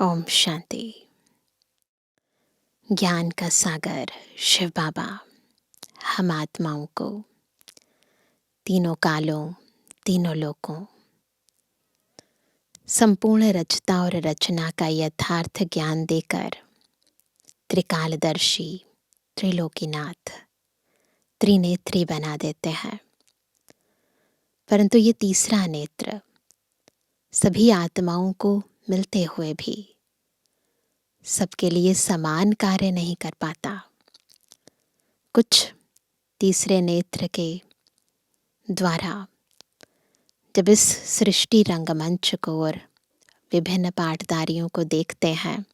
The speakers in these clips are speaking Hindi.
ओम शांति। ज्ञान का सागर शिव बाबा हम आत्माओं को तीनों कालों, तीनों लोकों, संपूर्ण रचता और रचना का यथार्थ ज्ञान देकर त्रिकालदर्शी, त्रिलोकीनाथ, त्रिनेत्री बना देते हैं। परंतु ये तीसरा नेत्र सभी आत्माओं को मिलते हुए भी सबके लिए समान कार्य नहीं कर पाता। कुछ तीसरे नेत्र के द्वारा जब इस सृष्टि रंगमंच को और विभिन्न पाठधारियों को देखते हैं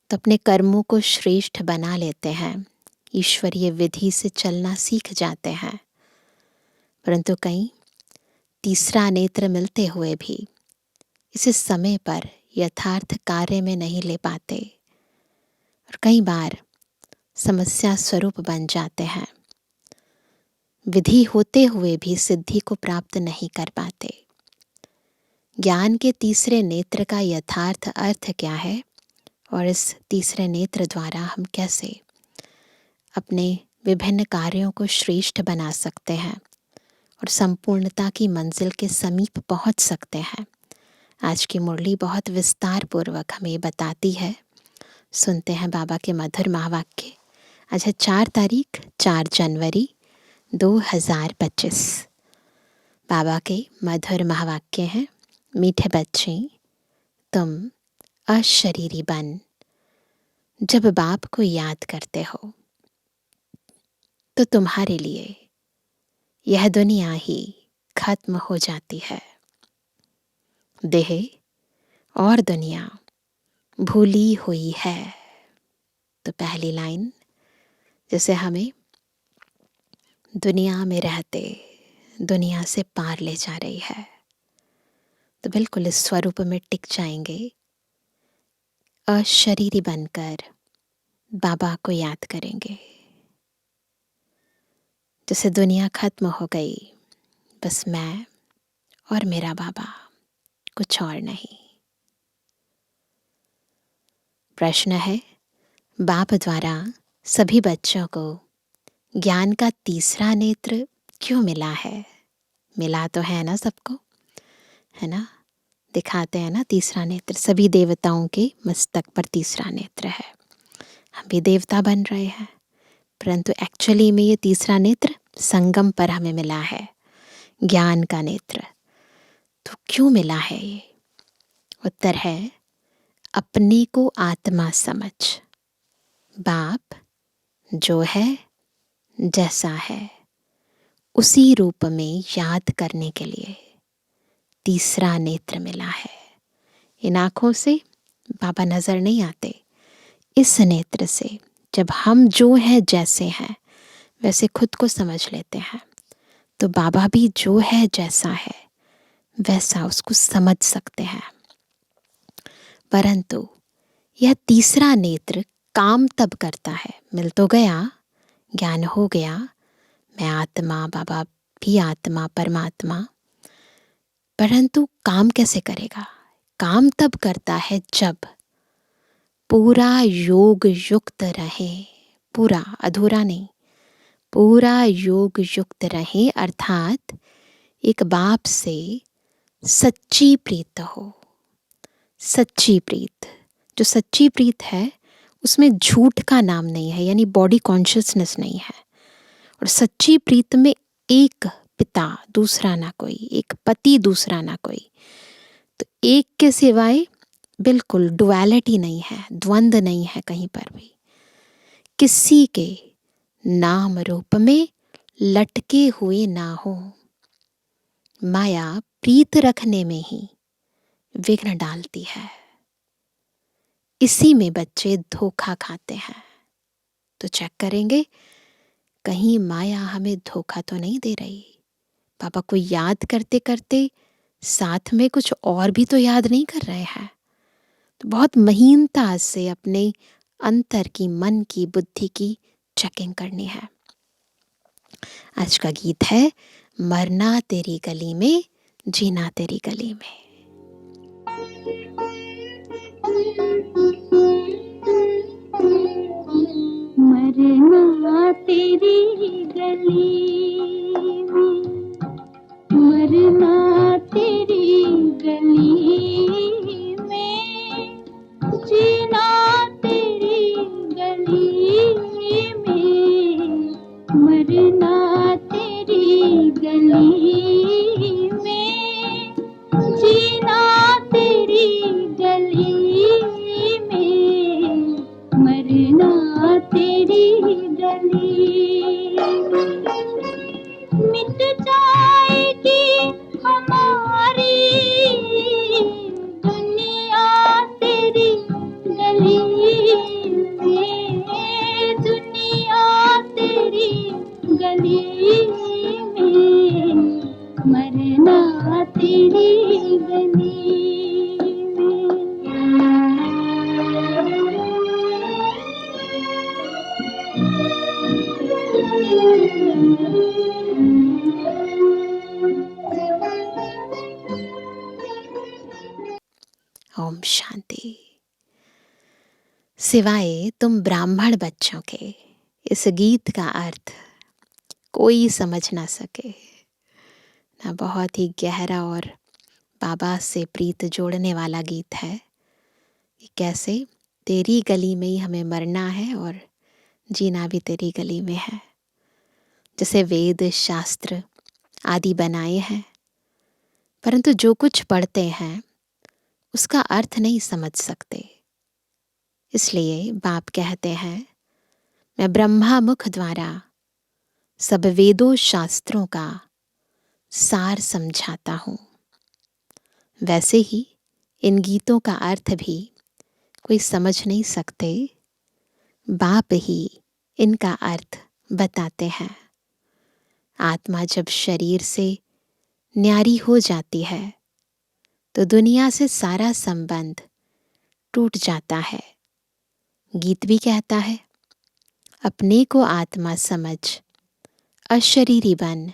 तो अपने कर्मों को श्रेष्ठ बना लेते हैं, ईश्वरीय विधि से चलना सीख जाते हैं। परंतु कई तीसरा नेत्र मिलते हुए भी इसे समय पर यथार्थ कार्य में नहीं ले पाते और कई बार समस्या स्वरूप बन जाते हैं। विधि होते हुए भी सिद्धि को प्राप्त नहीं कर पाते। ज्ञान के तीसरे नेत्र का यथार्थ अर्थ क्या है और इस तीसरे नेत्र द्वारा हम कैसे अपने विभिन्न कार्यों को श्रेष्ठ बना सकते हैं और संपूर्णता की मंजिल के समीप पहुंच सकते हैं, आज की मुरली बहुत विस्तार पूर्वक हमें बताती है। सुनते हैं बाबा के मधुर महावाक्य। आज है 4 जनवरी 2025। बाबा के मधुर महावाक्य हैं। मीठे बच्चे, तुम अशरीरी बन जब बाप को याद करते हो तो तुम्हारे लिए यह दुनिया ही खत्म हो जाती है। देह और दुनिया भूली हुई है। तो पहली लाइन जैसे हमें दुनिया में रहते दुनिया से पार ले जा रही है, तो बिल्कुल इस स्वरूप में टिक जाएंगे। अशरीरी बनकर बाबा को याद करेंगे। जैसे दुनिया खत्म हो गई, बस मैं और मेरा बाबा, कुछ और नहीं। प्रश्न है, बाप द्वारा सभी बच्चों को ज्ञान का तीसरा नेत्र क्यों मिला है? मिला तो है ना सबको, है ना? दिखाते हैं ना तीसरा नेत्र। सभी देवताओं के मस्तक पर तीसरा नेत्र है। हम भी देवता बन रहे हैं, परंतु एक्चुअली में ये तीसरा नेत्र संगम पर हमें मिला है, ज्ञान का नेत्र। तो क्यों मिला है ये? उत्तर है, अपने को आत्मा समझ बाप जो है जैसा है उसी रूप में याद करने के लिए तीसरा नेत्र मिला है। इन आँखों से बाबा नजर नहीं आते, इस नेत्र से जब हम जो है जैसे हैं वैसे खुद को समझ लेते हैं, तो बाबा भी जो है जैसा है वैसा उसको समझ सकते हैं। परंतु यह तीसरा नेत्र काम तब करता है, मिल तो गया, ज्ञान हो गया, मैं आत्मा, बाबा भी आत्मा, परमात्मा, परंतु काम कैसे करेगा? काम तब करता है जब पूरा योग युक्त रहे। पूरा, अधूरा नहीं, पूरा योग युक्त रहे, अर्थात एक बाप से सच्ची प्रीत हो। सच्ची प्रीत, जो सच्ची प्रीत है उसमें झूठ का नाम नहीं है, यानी बॉडी कॉन्शियसनेस नहीं है। और सच्ची प्रीत में एक पिता दूसरा ना कोई, एक पति दूसरा ना कोई, तो एक के सिवाय बिल्कुल डुअलिटी नहीं है, द्वंद्व नहीं है कहीं पर भी। किसी के नाम रूप में लटके हुए ना हो। माया प्रीत रखने में ही विघ्न डालती है, इसी में बच्चे धोखा खाते हैं। तो चेक करेंगे कहीं माया हमें धोखा तो नहीं दे रही। पापा को याद करते करते साथ में कुछ और भी तो याद नहीं कर रहे हैं। तो बहुत महीनता से अपने अंतर की, मन की, बुद्धि की चेकिंग करनी है। आज का गीत है, मरना तेरी गली में, जीना तेरी गली में। मरना तेरी गली में, मरना तेरी गली में, जीना तेरी गली में, मरना तेरी गली में, जीना तेरी गली में, मरना तेरी गली में। मिट जाएगी हमारी दुनिया तेरी गली में, दुनिया तेरी गली में, मरना तेरी गली ओम शांति। सिवाय तुम ब्राह्मण बच्चों के इस गीत का अर्थ कोई समझ ना सके ना। बहुत ही गहरा और बाबा से प्रीत जोड़ने वाला गीत है कि कैसे तेरी गली में ही हमें मरना है और जीना भी तेरी गली में है। जैसे वेद शास्त्र आदि बनाए हैं, परंतु जो कुछ पढ़ते हैं उसका अर्थ नहीं समझ सकते। इसलिए बाप कहते हैं, मैं ब्रह्मा मुख द्वारा सब वेदों शास्त्रों का सार समझाता हूँ। वैसे ही इन गीतों का अर्थ भी कोई समझ नहीं सकते, बाप ही इनका अर्थ बताते हैं। आत्मा जब शरीर से न्यारी हो जाती है तो दुनिया से सारा संबंध टूट जाता है। गीत भी कहता है, अपने को आत्मा समझ अशरीरी बन,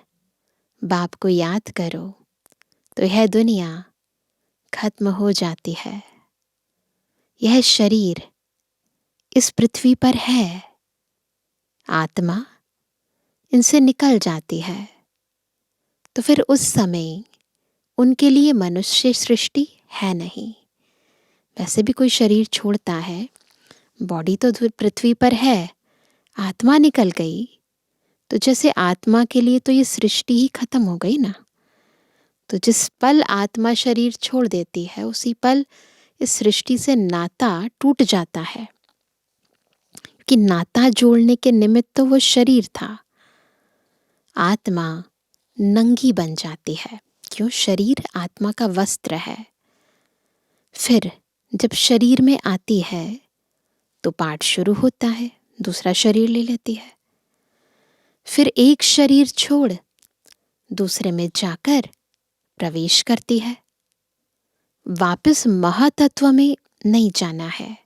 बाप को याद करो तो यह दुनिया खत्म हो जाती है। यह शरीर इस पृथ्वी पर है, आत्मा इनसे निकल जाती है तो फिर उस समय उनके लिए मनुष्य सृष्टि है नहीं। वैसे भी कोई शरीर छोड़ता है, बॉडी तो पृथ्वी पर है, आत्मा निकल गई तो जैसे आत्मा के लिए तो ये सृष्टि ही खत्म हो गई ना। तो जिस पल आत्मा शरीर छोड़ देती है उसी पल इस सृष्टि से नाता टूट जाता है, कि नाता जोड़ने के निमित्त तो वो शरीर था। आत्मा नंगी बन जाती है, क्यों? शरीर आत्मा का वस्त्र है। फिर जब शरीर में आती है तो पाठ शुरू होता है, दूसरा शरीर ले लेती है। फिर एक शरीर छोड़ दूसरे में जाकर प्रवेश करती है। वापस महातत्व में नहीं जाना है,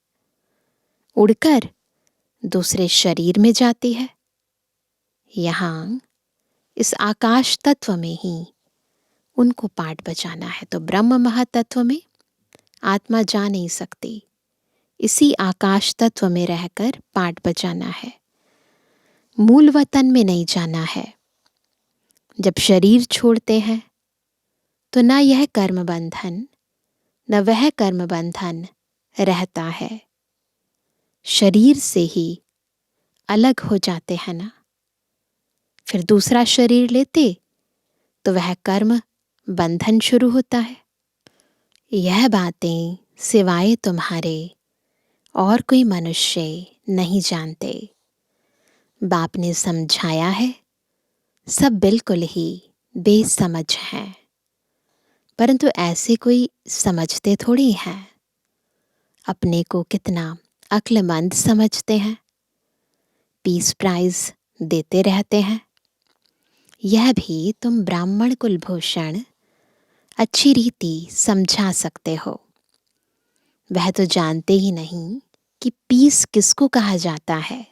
उड़कर दूसरे शरीर में जाती है। यहाँ इस आकाश तत्व में ही उनको पाठ बजाना है। तो ब्रह्म महातत्व में आत्मा जा नहीं सकती, इसी आकाश तत्व में रहकर पाठ बजाना है। मूल वतन में नहीं जाना है। जब शरीर छोड़ते हैं तो ना यह कर्म बंधन न वह कर्म बंधन रहता है। शरीर से ही अलग हो जाते हैं ना। फिर दूसरा शरीर लेते तो वह कर्म बंधन शुरू होता है। यह बातें सिवाय तुम्हारे और कोई मनुष्य नहीं जानते। बाप ने समझाया है, सब बिल्कुल ही बेसमझ हैं, परंतु ऐसे कोई समझते थोड़ी हैं। अपने को कितना अक्लमंद समझते हैं, पीस प्राइज देते रहते हैं। यह भी तुम ब्राह्मण कुलभूषण अच्छी रीति समझा सकते हो। वह तो जानते ही नहीं कि पीस किसको कहा जाता है।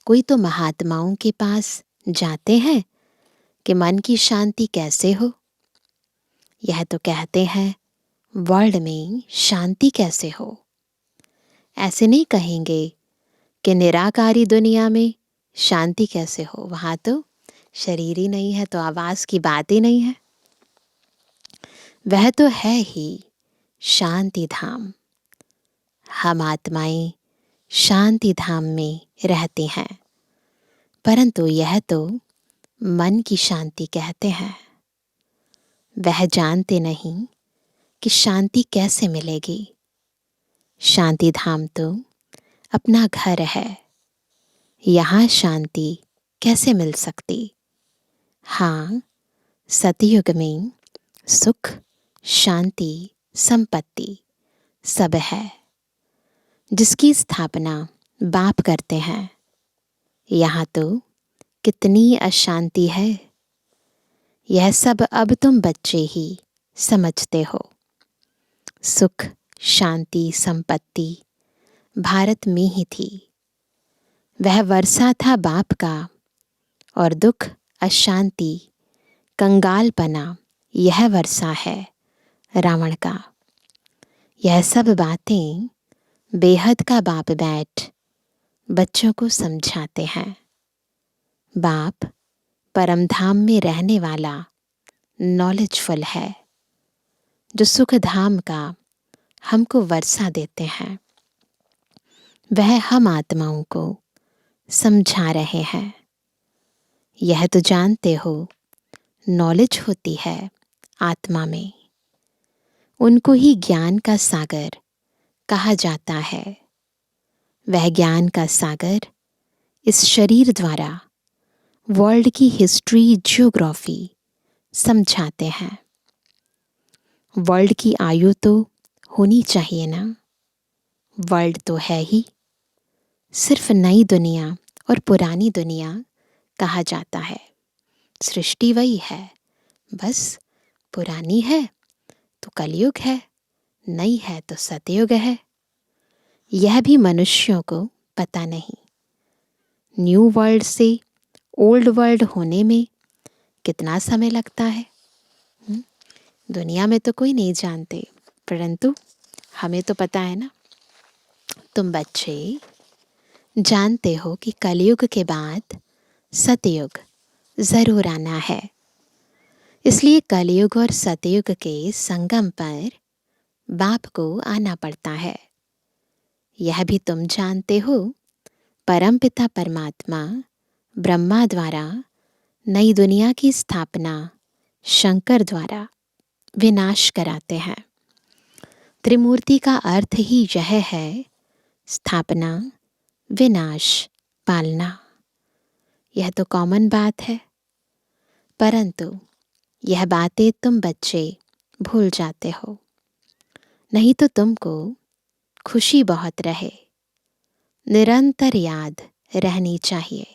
कोई तो महात्माओं के पास जाते हैं कि मन की शांति कैसे हो। यह तो कहते हैं वर्ल्ड में शांति कैसे हो। ऐसे नहीं कहेंगे कि निराकारी दुनिया में शांति कैसे हो। वहाँ तो शरीर ही नहीं है तो आवाज़ की बात ही नहीं है। वह तो है ही शांति धाम। हम आत्माएं शांति धाम में रहती हैं, परंतु यह तो मन की शांति कहते हैं। वह जानते नहीं कि शांति कैसे मिलेगी। शांति धाम तो अपना घर है, यहाँ शांति कैसे मिल सकती। हाँ, सतयुग में सुख, शांति, संपत्ति सब है, जिसकी स्थापना बाप करते हैं। यहाँ तो कितनी अशांति है, यह सब अब तुम बच्चे ही समझते हो। सुख, शांति, संपत्ति भारत में ही थी। वह वर्षा था बाप का, और दुख, अशांति, कंगालपना यह वर्षा है रावण का। यह सब बातें बेहद का बाप बैठ बच्चों को समझाते हैं। बाप परम धाम में रहने वाला नॉलेजफुल है, जो सुख धाम का हमको वर्षा देते हैं। वह हम आत्माओं को समझा रहे हैं। यह तो जानते हो नॉलेज होती है आत्मा में, उनको ही ज्ञान का सागर कहा जाता है। वह ज्ञान का सागर इस शरीर द्वारा वर्ल्ड की हिस्ट्री, जियोग्राफी समझाते हैं। वर्ल्ड की आयु तो होनी चाहिए ना। वर्ल्ड तो है ही, सिर्फ नई दुनिया और पुरानी दुनिया कहा जाता है। सृष्टि वही है, बस पुरानी है तो कलयुग है, नई है तो सतयुग है। यह भी मनुष्यों को पता नहीं। न्यू वर्ल्ड से ओल्ड वर्ल्ड होने में कितना समय लगता है, दुनिया में तो कोई नहीं जानते, परंतु हमें तो पता है ना। तुम बच्चे जानते हो कि कलयुग के बाद सतयुग जरूर आना है। इसलिए कलयुग और सतयुग के संगम पर बाप को आना पड़ता है। यह भी तुम जानते हो, परमपिता परमात्मा ब्रह्मा द्वारा नई दुनिया की स्थापना शंकर द्वारा विनाश कराते हैं। त्रिमूर्ति का अर्थ ही यह है, स्थापना, विनाश, पालना। यह तो कॉमन बात है, परंतु यह बातें तुम बच्चे भूल जाते हो। नहीं तो तुमको खुशी बहुत रहे, निरंतर याद रहनी चाहिए।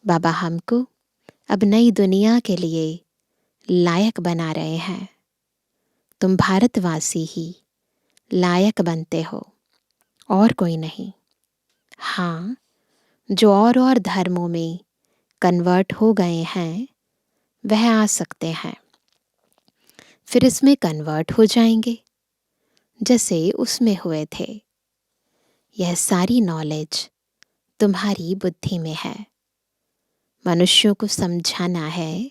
बाबा हमको अब नई दुनिया के लिए लायक बना रहे हैं। तुम भारतवासी ही लायक बनते हो, और कोई नहीं। हाँ, जो और धर्मों में कन्वर्ट हो गए हैं वह आ सकते हैं, फिर इसमें कन्वर्ट हो जाएंगे जैसे उसमें हुए थे। यह सारी नॉलेज तुम्हारी बुद्धि में है। मनुष्यों को समझाना है,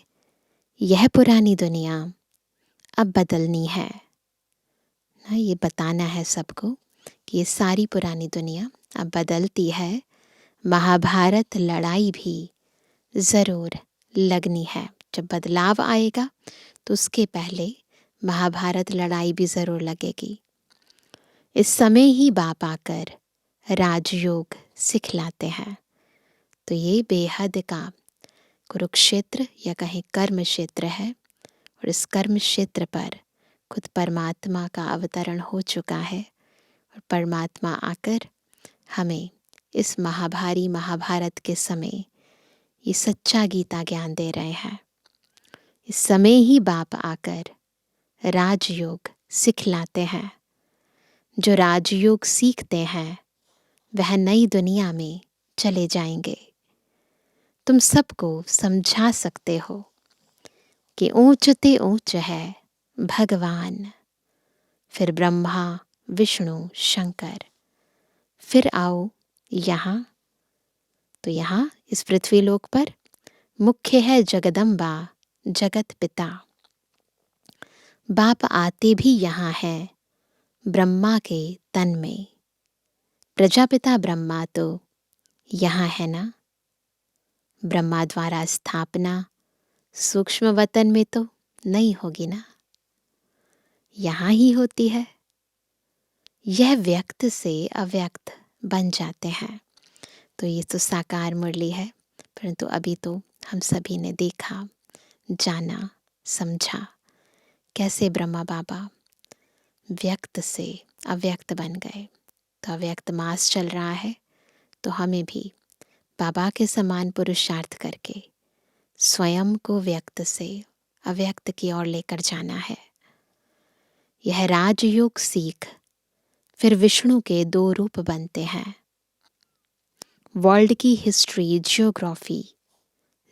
यह पुरानी दुनिया अब बदलनी है ना। ये बताना है सबको कि ये सारी पुरानी दुनिया अब बदलती है। महाभारत लड़ाई भी ज़रूर लगनी है। जब बदलाव आएगा तो उसके पहले महाभारत लड़ाई भी ज़रूर लगेगी। इस समय ही बाप आकर राजयोग सिखलाते हैं। तो ये बेहद का कुरुक्षेत्र या कहीं कर्म क्षेत्र है, और इस कर्म क्षेत्र पर खुद परमात्मा का अवतरण हो चुका है, और परमात्मा आकर हमें इस महाभारी महाभारत के समय ये सच्चा गीता ज्ञान दे रहे हैं। इस समय ही बाप आकर राजयोग सिखलाते हैं। जो राजयोग सीखते हैं वह नई दुनिया में चले जाएंगे। तुम सबको समझा सकते हो कि ऊंच ते ऊंच है भगवान, फिर ब्रह्मा, विष्णु, शंकर, फिर आओ यहाँ तो यहाँ इस पृथ्वी लोक पर मुख्य है जगदम्बा, जगत पिता। बाप आते भी यहाँ है ब्रह्मा के तन में। प्रजापिता ब्रह्मा तो यहाँ है ना। ब्रह्मा द्वारा स्थापना सूक्ष्म वतन में तो नहीं होगी ना, यहाँ ही होती है। यह व्यक्त से अव्यक्त बन जाते हैं। तो ये तो साकार मुरली है, परंतु अभी तो हम सभी ने देखा, जाना, समझा कैसे ब्रह्मा बाबा व्यक्त से अव्यक्त बन गए। तो अव्यक्त मास चल रहा है, तो हमें भी बाबा के समान पुरुषार्थ करके स्वयं को व्यक्त से अव्यक्त की ओर लेकर जाना है। यह राजयोग सीख फिर विष्णु के 2 रूप बनते हैं। वर्ल्ड की हिस्ट्री, जियोग्राफी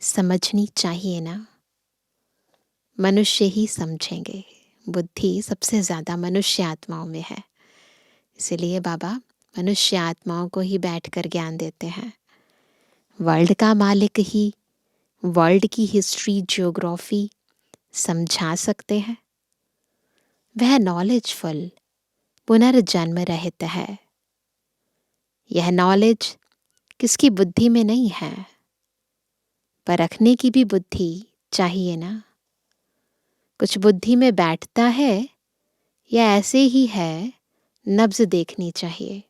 समझनी चाहिए ना। मनुष्य ही समझेंगे, बुद्धि सबसे ज़्यादा मनुष्य आत्माओं में है। इसीलिए बाबा मनुष्य आत्माओं को ही बैठकर ज्ञान देते हैं। वर्ल्ड का मालिक ही वर्ल्ड की हिस्ट्री, जियोग्राफी समझा सकते हैं। वह नॉलेजफुल, पुनर्जन्म रहित है। यह नॉलेज किसकी बुद्धि में नहीं है, परखने की भी बुद्धि चाहिए ना। कुछ बुद्धि में बैठता है या ऐसे ही है, नब्ज देखनी चाहिए।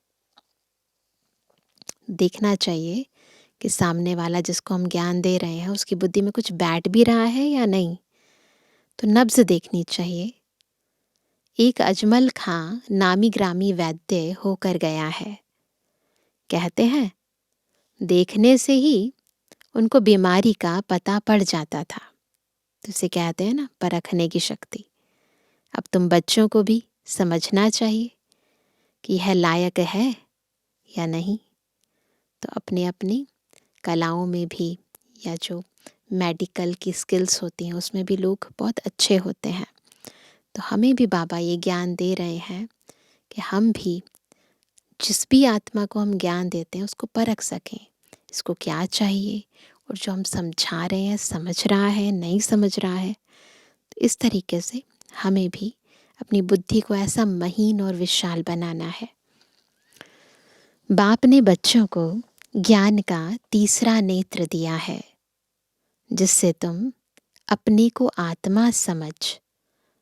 देखना चाहिए कि सामने वाला जिसको हम ज्ञान दे रहे हैं उसकी बुद्धि में कुछ बैठ भी रहा है या नहीं, तो नब्ज देखनी चाहिए। एक अजमल खां नामी ग्रामी वैद्य होकर गया है। कहते हैं देखने से ही उनको बीमारी का पता पड़ जाता था। तो इसे कहते हैं ना परखने की शक्ति। अब तुम बच्चों को भी समझना चाहिए कि यह लायक है या नहीं। तो अपने अपनी कलाओं में भी, या जो मेडिकल की स्किल्स होती हैं उसमें भी लोग बहुत अच्छे होते हैं। तो हमें भी बाबा ये ज्ञान दे रहे हैं कि हम भी जिस भी आत्मा को हम ज्ञान देते हैं उसको परख सकें, इसको क्या चाहिए, और जो हम समझा रहे हैं समझ रहा है नहीं समझ रहा है। तो इस तरीके से हमें भी अपनी बुद्धि को ऐसा महीन और विशाल बनाना है। बाप ने बच्चों को ज्ञान का तीसरा नेत्र दिया है, जिससे तुम अपने को आत्मा समझ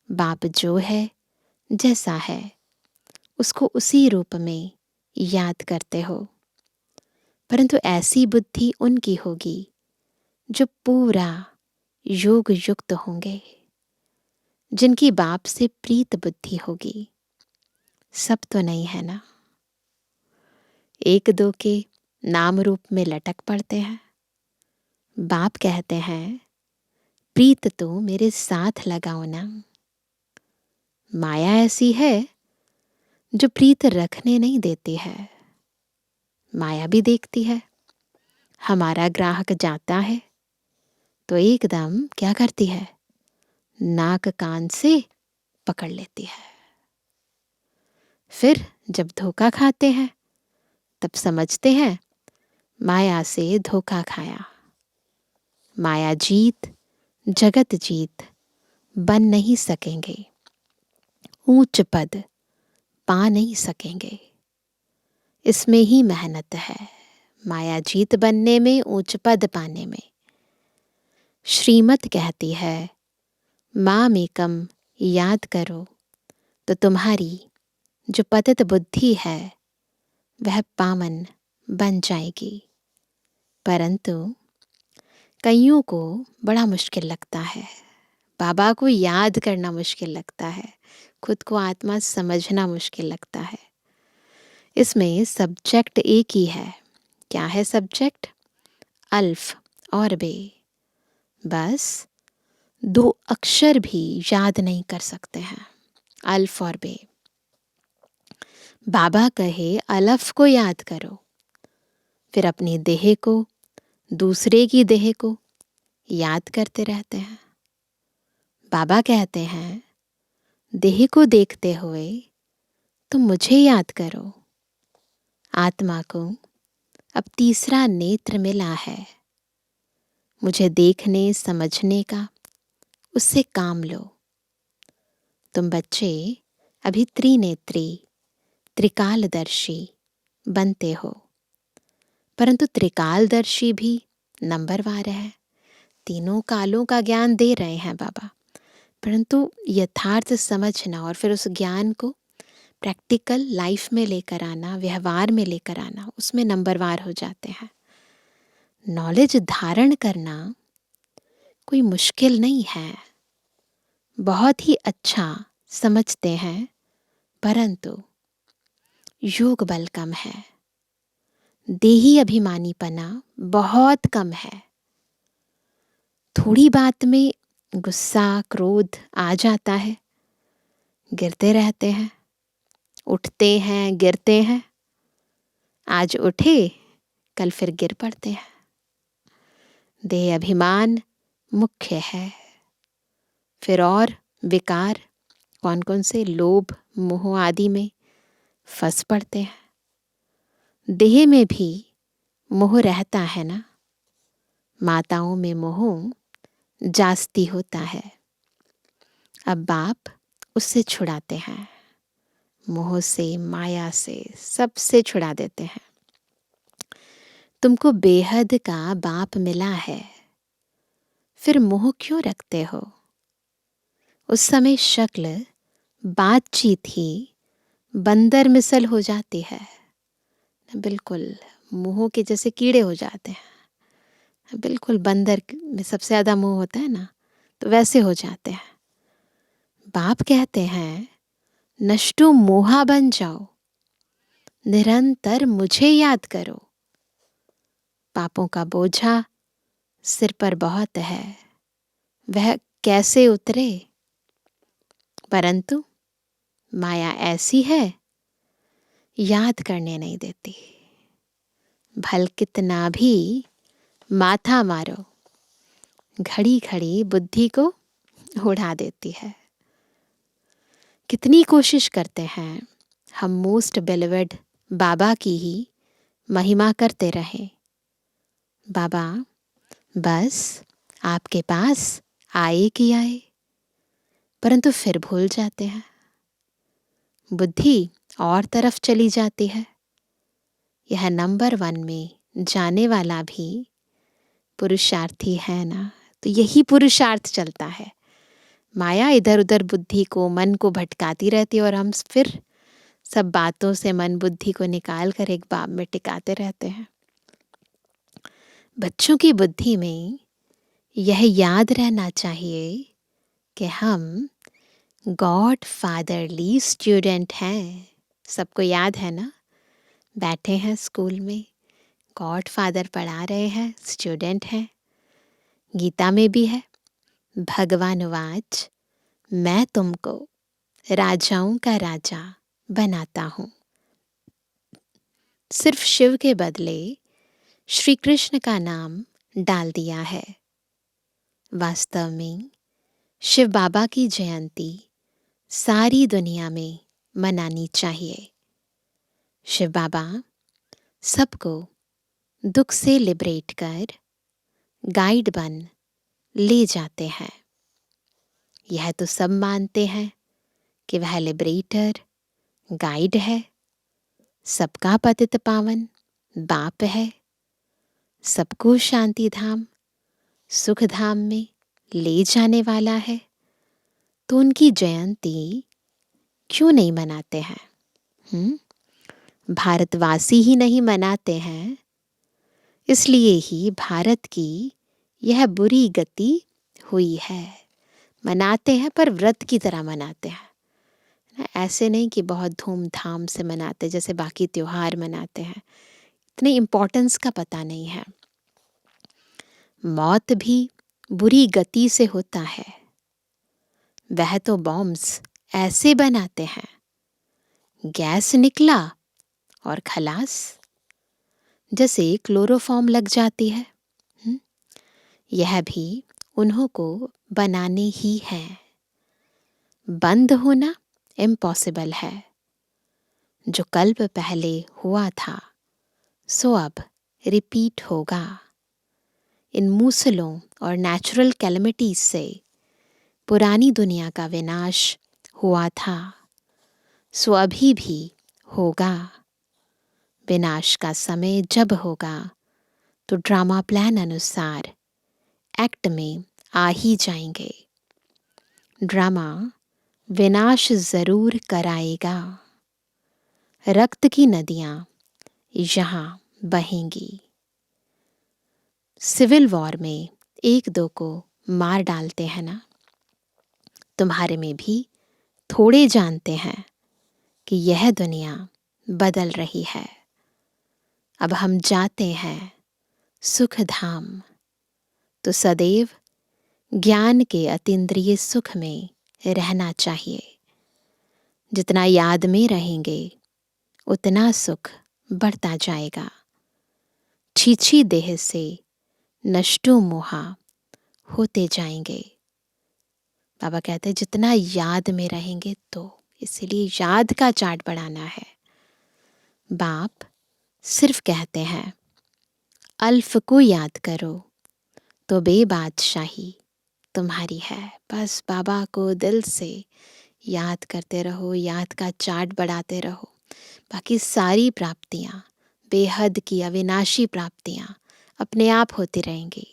बाप जो है, जैसा है, उसको उसी रूप में याद करते हो। परंतु ऐसी बुद्धि उनकी होगी जो पूरा योग युक्त होंगे, जिनकी बाप से प्रीत बुद्धि होगी। सब तो नहीं है ना, 1-2 के नाम रूप में लटक पड़ते हैं। बाप कहते हैं प्रीत तो मेरे साथ लगाओ ना। माया ऐसी है जो प्रीत रखने नहीं देती है। माया भी देखती है। हमारा ग्राहक जाता है तो एकदम क्या करती है, नाक कान से पकड़ लेती है। फिर जब धोखा खाते हैं तब समझते हैं माया से धोखा खाया। माया जीत, जगत जीत बन नहीं सकेंगे, ऊंच पद पा नहीं सकेंगे। इसमें ही मेहनत है, माया जीत बनने में, ऊंच पद पाने में। श्रीमत कहती है माम एकम याद करो तो तुम्हारी जो पतित बुद्धि है वह पावन बन जाएगी। परंतु कईयों को बड़ा मुश्किल लगता है, बाबा को याद करना मुश्किल लगता है, खुद को आत्मा समझना मुश्किल लगता है। इसमें सब्जेक्ट एक ही है। क्या है सब्जेक्ट? अल्फ और बे। बस 2 अक्षर भी याद नहीं कर सकते हैं, अल्फ और बे। बाबा कहे अलफ को याद करो, फिर अपनी देह को, दूसरे की देह को याद करते रहते हैं। बाबा कहते हैं देह को देखते हुए तुम मुझे याद करो, आत्मा को अब तीसरा नेत्र मिला है मुझे देखने समझने का, उससे काम लो। तुम बच्चे अभी त्रिनेत्री त्रिकालदर्शी बनते हो, परंतु त्रिकालदर्शी भी नंबरवार है। तीनों कालों का ज्ञान दे रहे हैं बाबा, परंतु यथार्थ समझना और फिर उस ज्ञान को प्रैक्टिकल लाइफ में लेकर आना, व्यवहार में लेकर आना, उसमें नंबरवार हो जाते हैं। नॉलेज धारण करना कोई मुश्किल नहीं है, बहुत ही अच्छा समझते हैं, परंतु योग बल कम है, देही अभिमानीपना बहुत कम है। थोड़ी बात में गुस्सा क्रोध आ जाता है, गिरते रहते हैं, उठते हैं गिरते हैं, आज उठे कल फिर गिर पड़ते हैं। देह अभिमान मुख्य है। फिर और विकार कौन कौन से, लोभ मोह आदि में फंस पड़ते हैं। देह में भी मोह रहता है ना, माताओं में मोह जास्ती होता है। अब बाप उससे छुड़ाते हैं, मोह से माया से सबसे छुड़ा देते हैं। तुमको बेहद का बाप मिला है, फिर मोह क्यों रखते हो? उस समय शक्ल बातचीत ही बंदर मिसल हो जाती है, बिल्कुल मोह के जैसे कीड़े हो जाते हैं। बिल्कुल बंदर में सबसे ज्यादा मोह होता है ना, तो वैसे हो जाते हैं। बाप कहते हैं नष्टो मोहा बन जाओ, निरंतर मुझे याद करो। पापों का बोझा सिर पर बहुत है, वह कैसे उतरे? परंतु माया ऐसी है, याद करने नहीं देती। भल कितना भी माथा मारो, घड़ी घड़ी बुद्धि को उड़ा देती है। कितनी कोशिश करते हैं हम मोस्ट बेलिवर्ड बाबा की ही महिमा करते रहें। बाबा बस आपके पास आए कि आए, परंतु फिर भूल जाते हैं, बुद्धि और तरफ चली जाती है। यह नंबर 1 में जाने वाला भी पुरुषार्थी है ना, तो यही पुरुषार्थ चलता है। माया इधर उधर बुद्धि को मन को भटकाती रहती है और हम फिर सब बातों से मन बुद्धि को निकाल कर एक बाब में टिकाते रहते हैं। बच्चों की बुद्धि में यह याद रहना चाहिए कि हम गॉड फादरली स्टूडेंट हैं। सबको याद है ना, बैठे हैं स्कूल में, गॉड फादर पढ़ा रहे हैं, स्टूडेंट हैं। गीता में भी है, भगवान वाच मैं तुमको राजाओं का राजा बनाता हूँ। सिर्फ शिव के बदले श्री कृष्ण का नाम डाल दिया है। वास्तव में शिव बाबा की जयंती सारी दुनिया में मनानी चाहिए। शिव बाबा सबको दुख से लिबरेट कर गाइड बन ले जाते हैं। यह तो सब मानते हैं कि वह लिबरेटर गाइड है, सबका पतित पावन बाप है, सबको शांति धाम सुख धाम में ले जाने वाला है। तो उनकी जयंती क्यों नहीं मनाते हैं? भारतवासी ही नहीं मनाते हैं, इसलिए ही भारत की यह बुरी गति हुई है। मनाते हैं पर व्रत की तरह मनाते हैं, ऐसे नहीं कि बहुत धूमधाम से मनाते जैसे बाकी त्योहार मनाते हैं। इतने इम्पोर्टेंस का पता नहीं है। मौत भी बुरी गति से होता है। वह तो बॉम्ब्स ऐसे बनाते हैं, गैस निकला और खलास, जैसे क्लोरोफॉर्म लग जाती है। यह भी उन्हों को बनाने ही है। बंद होना इम्पॉसिबल है। जो कल्प पहले हुआ था सो अब रिपीट होगा। इन मूसलों और नेचुरल कैलेमिटीज से पुरानी दुनिया का विनाश हुआ था, सो अभी भी होगा। विनाश का समय जब होगा तो ड्रामा प्लान अनुसार एक्ट में आ ही जाएंगे। ड्रामा विनाश जरूर कराएगा। रक्त की नदियां यहाँ बहेंगी। सिविल वॉर में एक दो को मार डालते हैं ना, तुम्हारे में भी थोड़े जानते हैं कि यह दुनिया बदल रही है। अब हम जाते हैं सुख धाम, तो सदैव ज्ञान के अतीन्द्रिय सुख में रहना चाहिए। जितना याद में रहेंगे उतना सुख बढ़ता जाएगा। छीछी देह से नष्टो मोहा होते जाएंगे। बाबा कहते हैं जितना याद में रहेंगे, तो इसीलिए याद का चार्ट बढ़ाना है। बाप सिर्फ कहते हैं अल्फ को याद करो तो बेबादशाही तुम्हारी है। बस बाबा को दिल से याद करते रहो, याद का चार्ट बढ़ाते रहो। बाकी सारी प्राप्तियां, बेहद की अविनाशी प्राप्तियां अपने आप होती रहेंगी।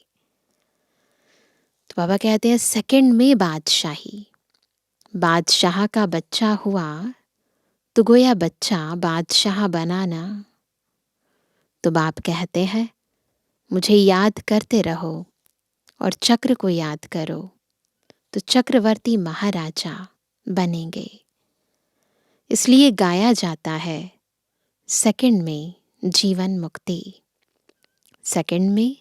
तो बाबा कहते हैं सेकंड में बादशाही। बादशाह का बच्चा हुआ तो गोया बच्चा बादशाह बनाना। तो बाप कहते हैं मुझे याद करते रहो और चक्र को याद करो तो चक्रवर्ती महाराजा बनेंगे। इसलिए गाया जाता है सेकंड में जीवन मुक्ति, सेकंड में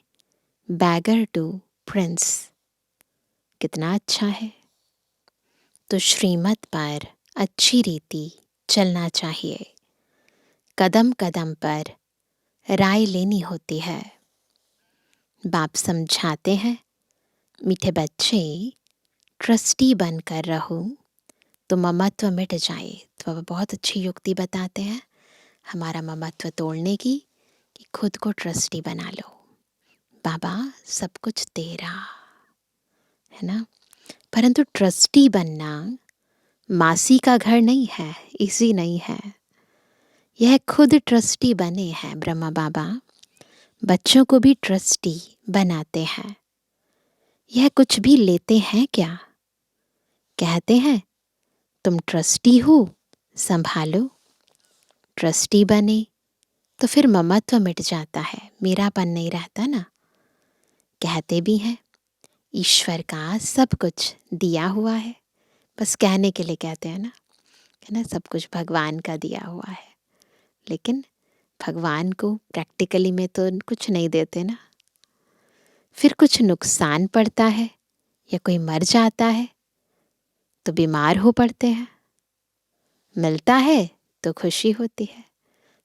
बैगर टू प्रिंस। कितना अच्छा है। तो श्रीमत पर अच्छी रीति चलना चाहिए। कदम कदम पर राय लेनी होती है। बाप समझाते हैं मीठे बच्चे ट्रस्टी बनकर रहो तो ममत्व मिट जाए। तो बाबा बहुत अच्छी युक्ति बताते हैं हमारा ममत्व तोड़ने की, कि खुद को ट्रस्टी बना लो। बाबा सब कुछ तेरा है ना, परंतु ट्रस्टी बनना मासी का घर नहीं है, इजी नहीं है। यह खुद ट्रस्टी बने हैं ब्रह्मा बाबा, बच्चों को भी ट्रस्टी बनाते हैं। यह कुछ भी लेते हैं क्या? कहते हैं तुम ट्रस्टी हो, संभालो। ट्रस्टी बने तो फिर ममत्व मिट जाता है, मेरापन नहीं रहता ना। कहते भी हैं ईश्वर का सब कुछ दिया हुआ है, बस कहने के लिए कहते हैं ना, है ना, सब कुछ भगवान का दिया हुआ है। लेकिन भगवान को प्रैक्टिकली में तो कुछ नहीं देते ना। फिर कुछ नुकसान पड़ता है या कोई मर जाता है तो बीमार हो पड़ते हैं। मिलता है तो खुशी होती है।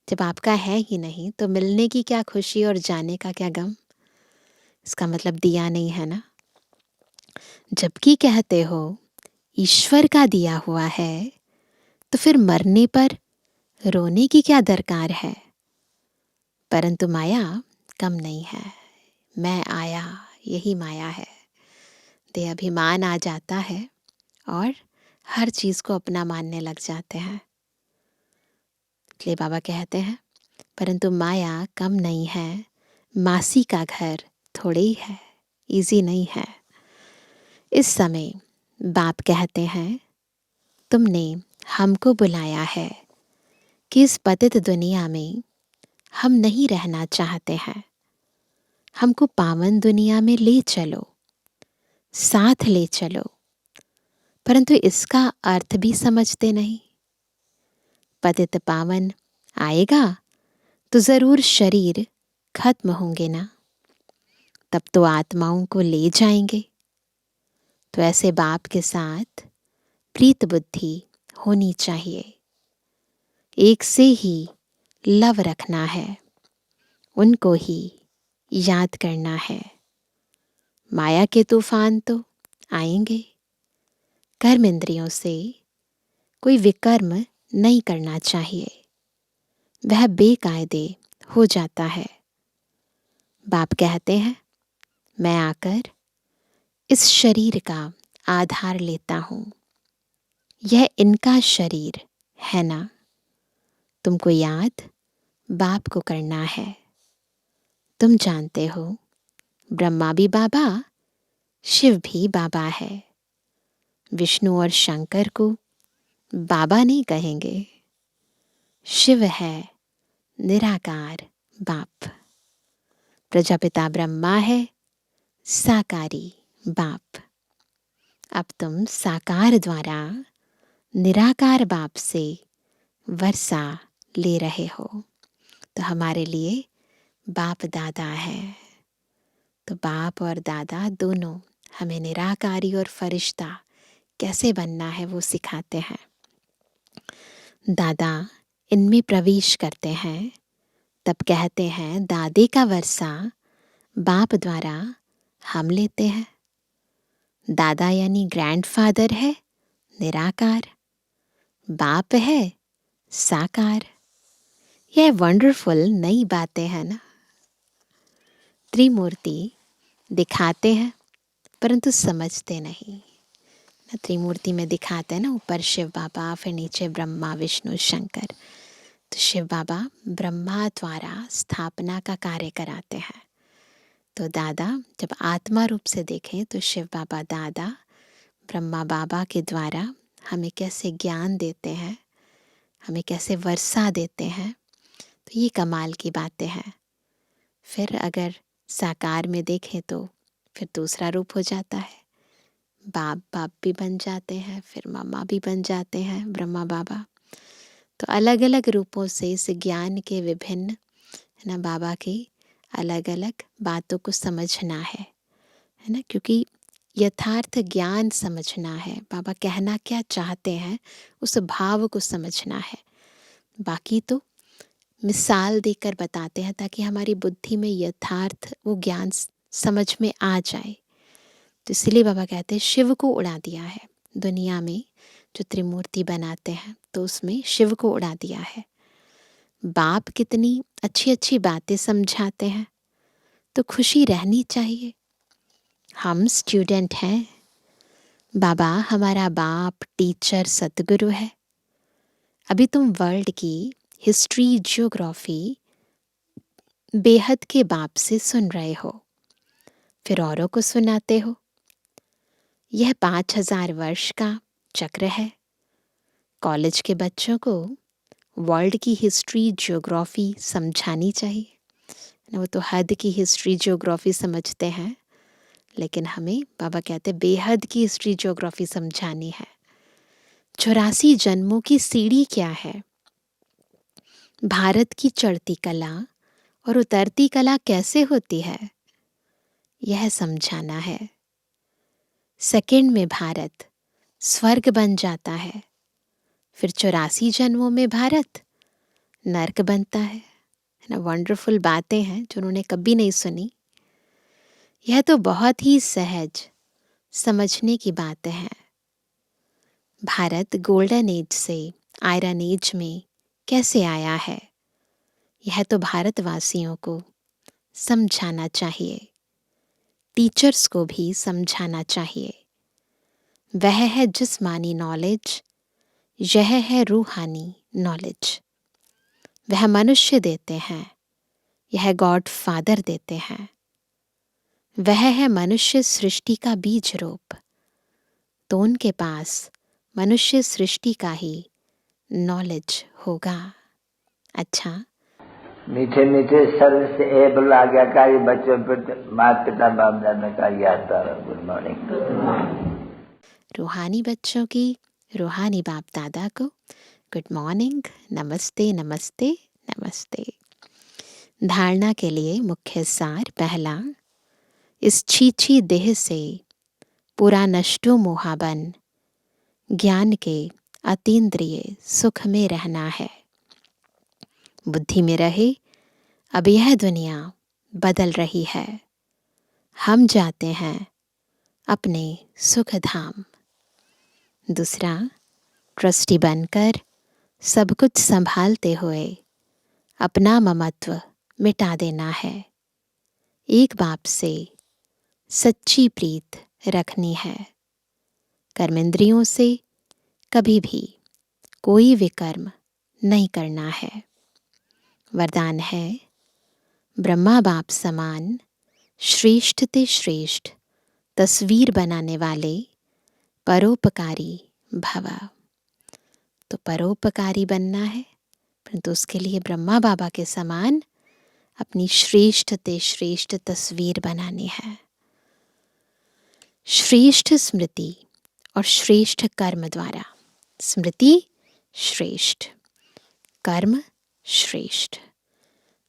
जब आपका है ही नहीं तो मिलने की क्या खुशी और जाने का क्या गम। इसका मतलब दिया नहीं है ना। जबकि कहते हो ईश्वर का दिया हुआ है, तो फिर मरने पर रोने की क्या दरकार है। परंतु माया कम नहीं है। मैं आया, यही माया है। देह अभिमान आ जाता है और हर चीज को अपना मानने लग जाते हैं। इसलिए बाबा कहते हैं परंतु माया कम नहीं है, मासी का घर थोड़े ही है, इजी नहीं है। इस समय बाप कहते हैं तुमने हमको बुलाया है कि इस पतित दुनिया में हम नहीं रहना चाहते हैं। हमको पावन दुनिया में ले चलो, साथ ले चलो। परंतु इसका अर्थ भी समझते नहीं। पतित पावन आएगा तो जरूर शरीर खत्म होंगे ना, तब तो आत्माओं को ले जाएंगे। तो ऐसे बाप के साथ प्रीत बुद्धि होनी चाहिए। एक से ही लव रखना है, उनको ही याद करना है। माया के तूफान तो आएंगे। कर्म इंद्रियों से कोई विकर्म नहीं करना चाहिए, वह बेकायदे हो जाता है। बाप कहते हैं, मैं आकर इस शरीर का आधार लेता हूँ। यह इनका शरीर है ना। तुमको याद बाप को करना है। तुम जानते हो ब्रह्मा भी बाबा, शिव भी बाबा है। विष्णु और शंकर को बाबा नहीं कहेंगे। शिव है निराकार बाप। प्रजापिता ब्रह्मा है साकारी बाप। अब तुम साकार द्वारा निराकार बाप से वर्षा ले रहे हो। तो हमारे लिए बाप दादा है। तो बाप और दादा दोनों हमें निराकारी और फरिश्ता कैसे बनना है वो सिखाते हैं। दादा इनमें प्रवेश करते हैं, तब कहते हैं दादे का वर्षा बाप द्वारा हम लेते हैं। दादा यानी ग्रैंडफादर है निराकार, बाप है साकार। यह वंडरफुल नई बातें हैं ना। त्रिमूर्ति दिखाते हैं परंतु समझते नहीं। त्रिमूर्ति में दिखाते हैं ना, ऊपर शिव बाबा, फिर नीचे ब्रह्मा विष्णु शंकर। तो शिव बाबा ब्रह्मा द्वारा स्थापना का कार्य कराते हैं। तो दादा जब आत्मा रूप से देखें तो शिव बाबा दादा ब्रह्मा बाबा के द्वारा हमें कैसे ज्ञान देते हैं, हमें कैसे वर्षा देते हैं। तो ये कमाल की बातें हैं। फिर अगर साकार में देखें तो फिर दूसरा रूप हो जाता है। बाप भी बन जाते हैं, फिर मम्मा भी बन जाते हैं ब्रह्मा बाबा। तो अलग अलग रूपों से इस ज्ञान के विभिन्न है ना, बाबा की अलग अलग बातों को समझना है ना, क्योंकि यथार्थ ज्ञान समझना है। बाबा कहना क्या चाहते हैं उस भाव को समझना है। बाकी तो मिसाल देकर बताते हैं ताकि हमारी बुद्धि में यथार्थ वो ज्ञान समझ में आ जाए। तो इसलिए बाबा कहते हैं शिव को उड़ा दिया है दुनिया में। जो त्रिमूर्ति बनाते हैं तो उसमें शिव को उड़ा दिया है। बाप कितनी अच्छी अच्छी बातें समझाते हैं, तो खुशी रहनी चाहिए। हम स्टूडेंट हैं, बाबा हमारा बाप टीचर सतगुरु है। अभी तुम वर्ल्ड की हिस्ट्री ज्योग्राफी बेहद के बाप से सुन रहे हो, फिर औरों को सुनाते हो। यह 5000 वर्ष का चक्र है। कॉलेज के बच्चों को वर्ल्ड की हिस्ट्री ज्योग्राफी समझानी चाहिए। वो तो हद की हिस्ट्री ज्योग्राफी समझते हैं, लेकिन हमें बाबा कहते बेहद की हिस्ट्री ज्योग्राफी समझानी है। 84 जन्मों की सीढ़ी क्या है, भारत की चढ़ती कला और उतरती कला कैसे होती है, यह समझाना है। सेकंड में भारत स्वर्ग बन जाता है, फिर 84 जन्मों में भारत नर्क बनता है ना। वंडरफुल बातें हैं जो उन्होंने कभी नहीं सुनी। यह तो बहुत ही सहज समझने की बातें हैं। भारत गोल्डन एज से आयरन एज में कैसे आया है, यह तो भारतवासियों को समझाना चाहिए, टीचर्स को भी समझाना चाहिए। वह है जिस्मानी नॉलेज, यह है रूहानी नॉलेज। वह मनुष्य देते हैं, यह गॉड फादर देते हैं। वह है मनुष्य सृष्टि का बीज रूप, तो उनके पास मनुष्य सृष्टि का ही नॉलेज होगा। अच्छा, मीठे मीठे सर्व से एबल आज्ञाकारी बच्चों पर माता पिता बाप दादा का याद तारा। Good morning. रूहानी बच्चों की रूहानी बाप दादा को गुड मॉर्निंग, नमस्ते नमस्ते नमस्ते। धारणा के लिए मुख्य सार। पहला, इस छीछी देह से पूरा नष्टो मोहाबन ज्ञान के अतीन्द्रिय सुख में रहना है। बुद्धि में रहे अब यह दुनिया बदल रही है, हम जाते हैं अपने सुख धाम। दूसरा, ट्रस्टी बनकर सब कुछ संभालते हुए अपना ममत्व मिटा देना है। एक बाप से सच्ची प्रीत रखनी है। कर्मेंद्रियों से कभी भी कोई विकर्म नहीं करना है। वरदान है, ब्रह्मा बाप समान श्रेष्ठ ते श्रेष्ठ तस्वीर बनाने वाले परोपकारी भव। तो परोपकारी बनना है, परंतु उसके लिए ब्रह्मा बाबा के समान अपनी श्रेष्ठ ते श्रेष्ठ तस्वीर बनानी है। श्रेष्ठ स्मृति और श्रेष्ठ कर्म द्वारा, स्मृति श्रेष्ठ, कर्म श्रेष्ठ,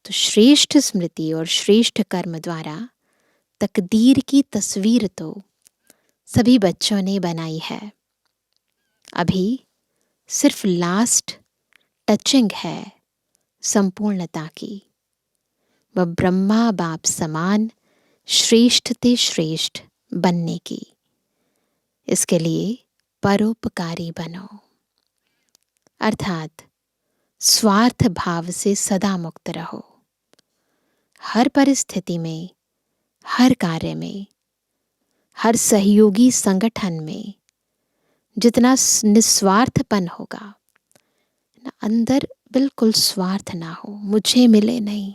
तो श्रेष्ठ स्मृति और श्रेष्ठ कर्म द्वारा तकदीर की तस्वीर तो सभी बच्चों ने बनाई है। अभी सिर्फ लास्ट टचिंग है संपूर्णता की। वह ब्रह्मा बाप समान श्रेष्ठ ते श्रेष्ठ बनने की। इसके लिए परोपकारी बनो, अर्थात स्वार्थ भाव से सदा मुक्त रहो। हर परिस्थिति में, हर कार्य में, हर सहयोगी संगठन में जितना निस्वार्थपन होगा, अंदर बिल्कुल स्वार्थ ना हो, मुझे मिले नहीं।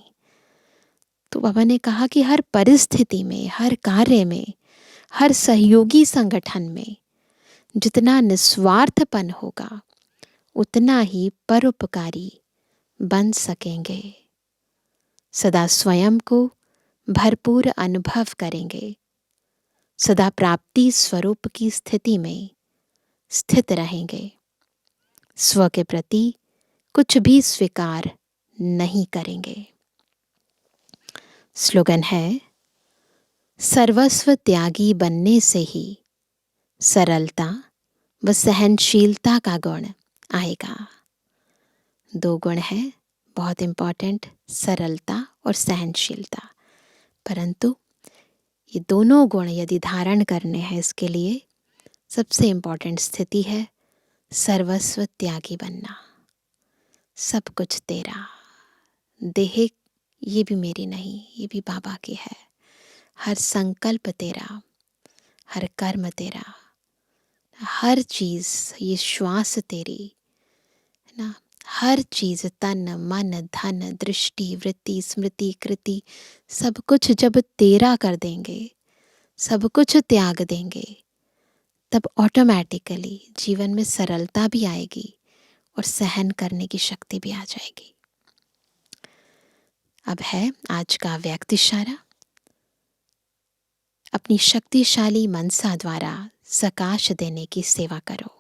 तो बाबा ने कहा कि हर परिस्थिति में, हर कार्य में, हर सहयोगी संगठन में जितना निस्वार्थपन होगा, उतना ही परोपकारी बन सकेंगे। सदा स्वयं को भरपूर अनुभव करेंगे। सदा प्राप्ति स्वरूप की स्थिति में स्थित रहेंगे। स्व के प्रति कुछ भी स्वीकार नहीं करेंगे। स्लोगन है, सर्वस्व त्यागी बनने से ही सरलता व सहनशीलता का गुण आएगा। दो गुण है बहुत इंपॉर्टेंट, सरलता और सहनशीलता। परंतु ये दोनों गुण यदि धारण करने हैं, इसके लिए सबसे इंपॉर्टेंट स्थिति है सर्वस्व त्यागी बनना। सब कुछ तेरा, देह ये भी मेरी नहीं, ये भी बाबा की है। हर संकल्प तेरा, हर कर्म तेरा, हर चीज, ये श्वास तेरी है ना, हर चीज, तन मन धन दृष्टि वृत्ति स्मृति कृति, सब कुछ जब तेरा कर देंगे, सब कुछ त्याग देंगे, तब ऑटोमेटिकली जीवन में सरलता भी आएगी और सहन करने की शक्ति भी आ जाएगी। अब है आज का व्यक्त इशारा। अपनी शक्तिशाली मनसा द्वारा सकाश देने की सेवा करो।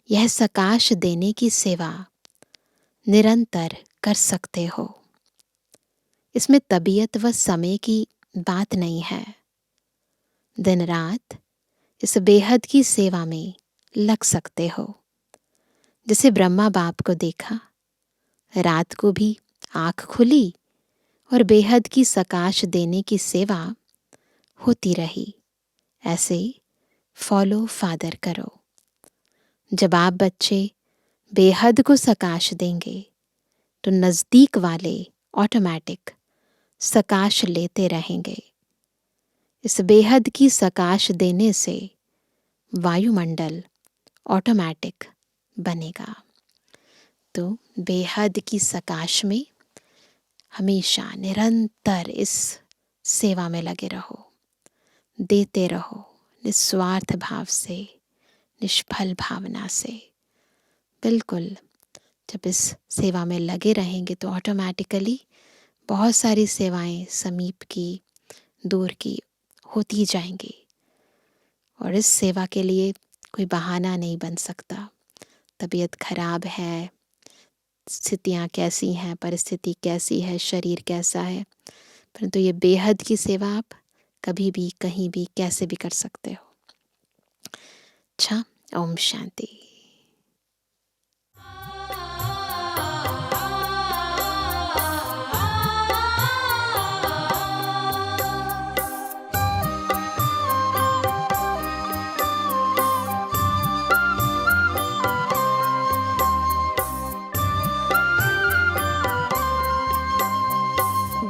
यह सकाश देने की सेवा निरंतर कर सकते हो। इसमें तबीयत व समय की बात नहीं है। दिन रात इस बेहद की सेवा में लग सकते हो। जैसे ब्रह्मा बाप को देखा, रात को भी आँख खुली और बेहद की सकाश देने की सेवा होती रही। ऐसे फॉलो फादर करो। जब आप बच्चे बेहद को सकाश देंगे तो नज़दीक वाले ऑटोमेटिक सकाश लेते रहेंगे। इस बेहद की सकाश देने से वायुमंडल ऑटोमेटिक बनेगा। तो बेहद की सकाश में हमेशा निरंतर इस सेवा में लगे रहो, देते रहो, निस्वार्थ भाव से, निष्फल भावना से। बिल्कुल जब इस सेवा में लगे रहेंगे तो ऑटोमेटिकली बहुत सारी सेवाएं समीप की, दूर की होती जाएंगी। और इस सेवा के लिए कोई बहाना नहीं बन सकता। तबीयत खराब है, स्थितियाँ कैसी हैं, परिस्थिति कैसी है, शरीर कैसा है, परंतु ये बेहद की सेवा आप कभी भी, कहीं भी, कैसे भी कर सकते हो। अच्छा, ओम शांति।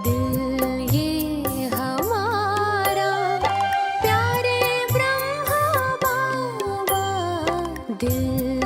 दिल ये दिल